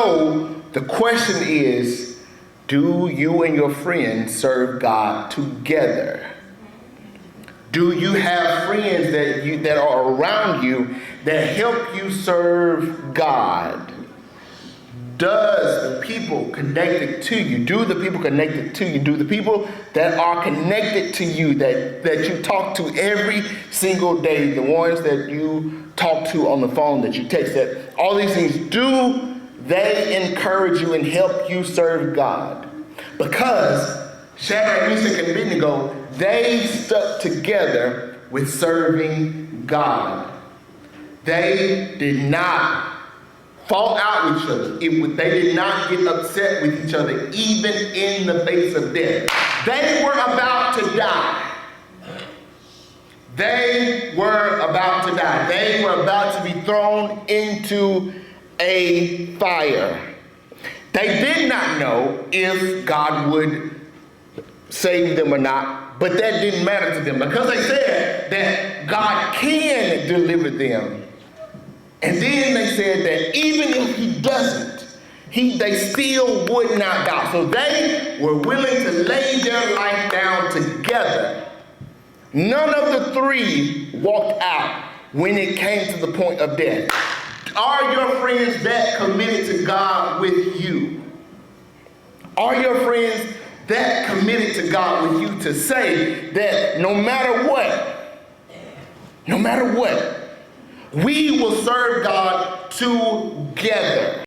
So the question is, do you and your friends serve God together? Do you have friends that are around you that help you serve God? Does the people connected to you, do the people connected to you, do the people that are connected to you that you talk to every single day, the ones that you talk to on the phone, that you text, that all these things, do they encourage you and help you serve God? Because Shadrach, Meshach, and Abednego, they stuck together with serving God. They did not fall out with each other. They did not get upset with each other, even in the face of death. They were about to die. They were about to die. They were about to be thrown into a fire. They did not know if God would save them or not, but that didn't matter to them because they said that God can deliver them. And then they said that even if he doesn't, they still would not die. So they were willing to lay their life down together. None of the three walked out when it came to the point of death. Are your friends that committed to God with you? Are your friends that committed to God with you to say that no matter what, we will serve God together?